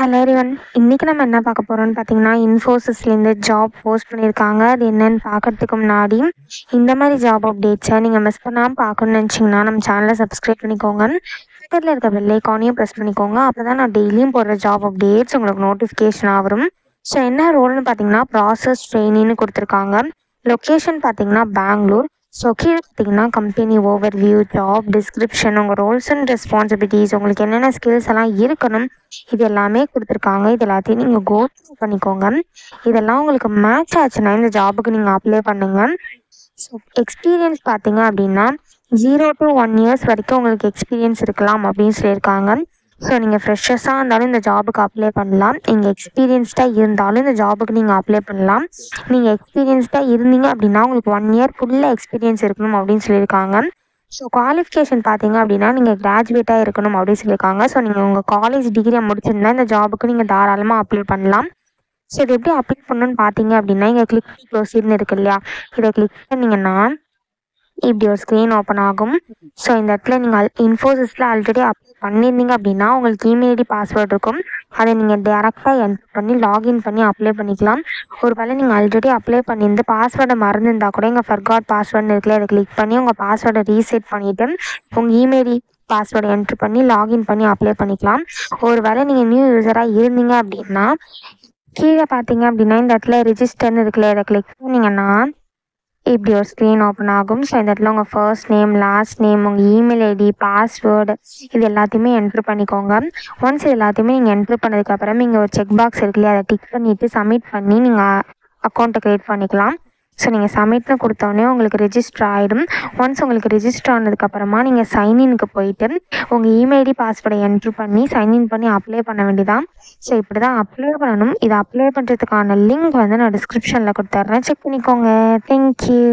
Hello everyone. இன்றைக்கி நம்ம என்ன பார்க்க போகிறோம்னு பார்த்தீங்கன்னா, இன்ஃபோசிஸ்லேருந்து ஜாப் போஸ்ட் பண்ணியிருக்காங்க. அது என்னன்னு பார்க்கறதுக்கு முன்னாடி இந்த மாதிரி ஜாப் அப்டேட்ஸை நீங்கள் மிஸ் பண்ணாமல் பார்க்கணுன்னு நினச்சிங்கன்னா நம்ம சேனலை சப்ஸ்கிரைப் பண்ணிக்கோங்க. பக்கத்தில் இருக்க பெல் ஐக்கானையும் ப்ரெஸ் பண்ணிக்கோங்க. அப்போ தான் நான் டெய்லியும் போடுற ஜாப் அப்டேட்ஸ் உங்களுக்கு நோட்டிஃபிகேஷனாக வரும். ஸோ என்ன ரோல்னு பார்த்தீங்கன்னா ப்ராசஸ் ட்ரெயினின்னு கொடுத்துருக்காங்க. லொக்கேஷன் பார்த்தீங்கன்னா பெங்களூர். ஸோ கீழே பார்த்தீங்கன்னா கம்பெனி ஓவர்வியூ, ஜாப் டிஸ்கிரிப்ஷன், உங்கள் ரோல்ஸ் அண்ட் ரெஸ்பான்சிபிலிட்டிஸ், உங்களுக்கு என்னென்ன ஸ்கில்ஸ் எல்லாம் இருக்கணும், இது எல்லாமே கொடுத்துருக்காங்க. இது எல்லாத்தையும் நீங்கள் கோ த்ரூ பண்ணிக்கோங்க. இதெல்லாம் உங்களுக்கு மேட்ச் ஆச்சுன்னா இந்த ஜாபுக்கு நீங்கள் அப்ளை பண்ணுங்கள். ஸோ எக்ஸ்பீரியன்ஸ் பார்த்தீங்க அப்படின்னா 0 to 1 years வரைக்கும் உங்களுக்கு எக்ஸ்பீரியன்ஸ் இருக்கலாம் அப்படின்னு சொல்லியிருக்காங்க. ஸோ நீங்கள் ஃப்ரெஷர்ஸாக இருந்தாலும் இந்த ஜாபுக்கு அப்ளை பண்ணலாம். நீங்கள் எக்ஸ்பீரியன்ஸ்டாக இருந்தாலும் இந்த ஜாபுக்கு நீங்கள் அப்ளை பண்ணலாம். நீங்கள் எக்ஸ்பீரியன்ஸ்டாக இருந்தீங்க அப்படின்னா உங்களுக்கு 1 year ஃபுல்லாக எக்ஸ்பீரியன்ஸ் இருக்கணும் அப்படின்னு சொல்லியிருக்காங்க. ஸோ குவாலிஃபிகேஷன் பார்த்தீங்க அப்படின்னா நீங்கள் கிராஜுவேட்டாக இருக்கணும் அப்படின்னு சொல்லியிருக்காங்க. ஸோ நீங்கள் உங்கள் காலேஜ் டிகிரியை முடிச்சிருந்தா இந்த ஜாபுக்கு நீங்கள் தாராளமாக அப்ளை பண்ணலாம். ஸோ இது எப்படி அப்ளை பண்ணணும்னு பார்த்தீங்க அப்படின்னா இங்கே கிளிக் ப்ரொசீட்னு இருக்கு இல்லையா, இதை கிளிக் பண்ணிங்கன்னா இப்படி ஒரு ஸ்க்ரீன் ஓப்பன் ஆகும். ஸோ இந்த இடத்துல நீங்கள் இன்ஃபோசிஸில் ஆல்ரெடி அப்ளை பண்ணியிருந்தீங்க அப்படின்னா உங்களுக்கு இமெயில் ஐடி பாஸ்வேர்டு இருக்கும். அதை நீங்கள் டேரெக்டாக என்டர் பண்ணி லாகின் பண்ணி அப்ளை பண்ணிக்கலாம். ஒரு வேளை நீங்கள் ஆல்ரெடி அப்ளை பண்ணியிருந்து பாஸ்வேர்டை மறந்துருந்தால் கூட இங்கே ஃபர்காட் பாஸ்வேர்டுன்னு இருக்குல்ல, அதை கிளிக் பண்ணி உங்கள் பாஸ்வேர்டை ரீசெட் பண்ணிவிட்டு உங்கள் இமெயில் பாஸ்வேர்டை என்ட்ரு பண்ணி லாகின் பண்ணி அப்ளை பண்ணிக்கலாம். ஒரு வேளை நீங்கள் நியூ யூஸராக இருந்தீங்க அப்படின்னா கீழே பார்த்தீங்க அப்படின்னா இந்த இடத்துல ரிஜிஸ்டர்னு இருக்குல்ல, இதை கிளிக் பண்ணிங்கன்னா இப்படி ஒரு ஸ்க்ரீன் ஓப்பன் ஆகும். ஸோ இந்த இடத்துல உங்கள் ஃபர்ஸ்ட் நேம், லாஸ்ட் நேம், உங்கள் இமெயில் ஐடி, பாஸ்வேர்டு, இது எல்லாத்தையுமே என்ட்ரு பண்ணிக்கோங்க. ஒன்ஸ் இது எல்லாத்தையுமே நீங்கள் என்ட்ரு பண்ணதுக்கப்புறம் இங்கே ஒரு செக் பாக்ஸ் இருக்குல்லையா, அதை டிக் பண்ணிவிட்டு சப்மிட் பண்ணி நீங்கள் அக்கௌண்ட்டை க்ரியேட் பண்ணிக்கலாம். ஸோ நீங்கள் சப்மிட்னு கொடுத்தோடனே உங்களுக்கு ரெஜிஸ்டர் ஆகிடும். ஒன்ஸ் உங்களுக்கு ரெஜிஸ்டர் ஆனதுக்கப்புறமா நீங்கள் சைன்இனுக்கு போயிட்டு உங்கள் இமெயில் ஐடி பாஸ்வேர்டை என்ட்ரு பண்ணி சைன்இன் பண்ணி அப்ளை பண்ண வேண்டியதான். ஸோ இப்படி தான் அப்ளை பண்ணணும். இதை அப்ளை பண்ணுறதுக்கான லிங்க் வந்து நான் டிஸ்கிரிப்ஷனில் கொடுத்துட்றேன், செக் பண்ணிக்கோங்க. தேங்க்யூ.